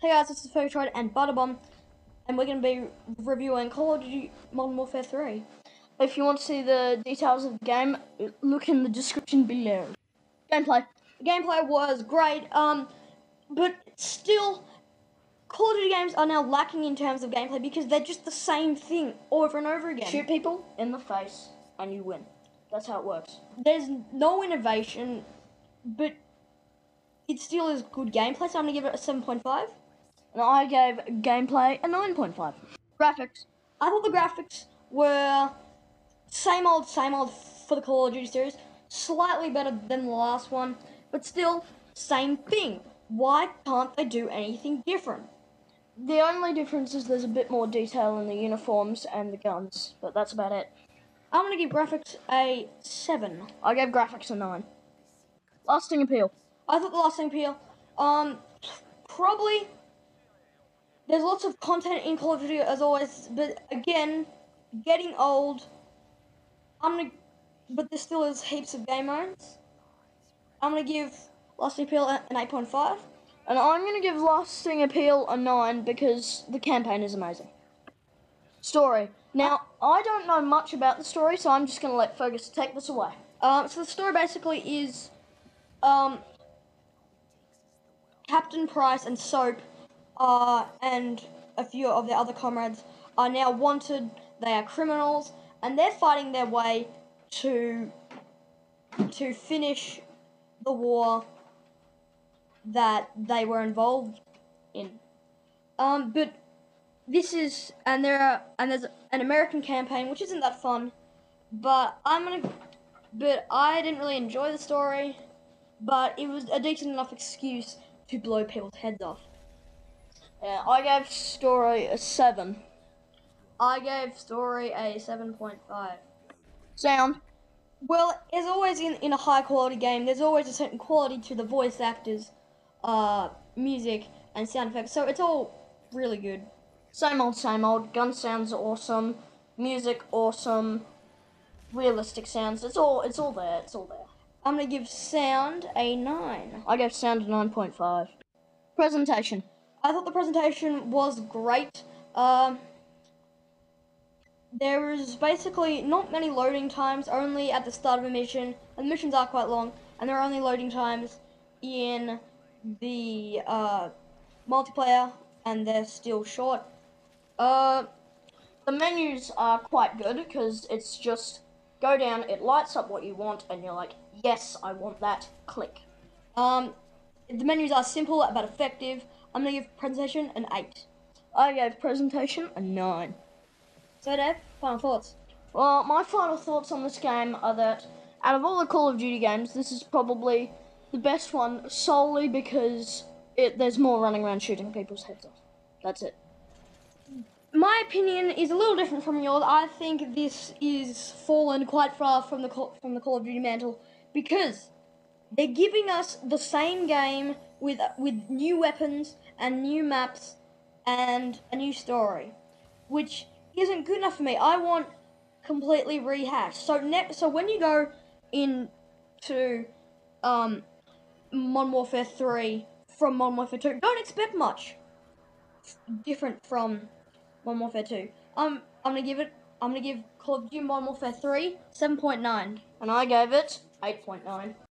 Hey guys, this is XxFergaTroidxX and Butterbomb, and we're going to be reviewing Call of Duty Modern Warfare 3. If you want to see the details of the game, look in the description below. Gameplay. The gameplay was great, but still, Call of Duty games are now lacking in terms of gameplay because they're just the same thing over and over again. Shoot people in the face and you win. That's how it works. There's no innovation, but it still is good gameplay, so I'm going to give it a 7.5. And I gave gameplay a 9.5. Graphics. I thought the graphics were same old for the Call of Duty series. Slightly better than the last one, but still, same thing. Why can't they do anything different? The only difference is there's a bit more detail in the uniforms and the guns, but that's about it. I'm going to give graphics a 7. I gave graphics a 9. Lasting appeal. I thought the lasting appeal, probably... There's lots of content in Call of Duty as always, but again, getting old. But there still is heaps of game modes. I'm gonna give Lasting Appeal an 8.5, and I'm gonna give Lasting Appeal a 9 because the campaign is amazing. Story. Now, I don't know much about the story, so I'm just gonna let Fergus take this away. So the story basically is, Captain Price and Soap. And a few of their other comrades are now wanted. They are criminals, and they're fighting their way to finish the war that they were involved in. But this is there's an American campaign which isn't that fun. But I didn't really enjoy the story, but it was a decent enough excuse to blow people's heads off. Yeah, I gave story a 7. I gave story a 7.5. Sound. Well, as always in a high quality game, there's always a certain quality to the voice actors, music, and sound effects, so it's all really good. Same old. Gun sounds awesome. Music awesome. Realistic sounds. It's all there. I'm gonna give sound a 9. I gave sound a 9.5. Presentation. I thought the presentation was great. There is basically not many loading times, only at the start of a mission, and the missions are quite long, and there are only loading times in the multiplayer, and they're still short. The menus are quite good, because it's just go down, it lights up what you want, and you're like, yes, I want that, click. The menus are simple but effective. I'm going to give presentation an 8. I gave presentation a 9. So Dave, final thoughts? Well, my final thoughts on this game are that out of all the Call of Duty games, this is probably the best one solely because there's more running around shooting people's heads off. That's it. My opinion is a little different from yours. I think this is fallen quite far from the Call of Duty mantle because they're giving us the same game with new weapons and new maps and a new story, which isn't good enough for me. I want completely rehashed. So when you go into Modern Warfare 3 from Modern Warfare 2, don't expect much different from Modern Warfare 2. I'm gonna give Call of Duty Modern Warfare 3 7.9, and I gave it 8.9.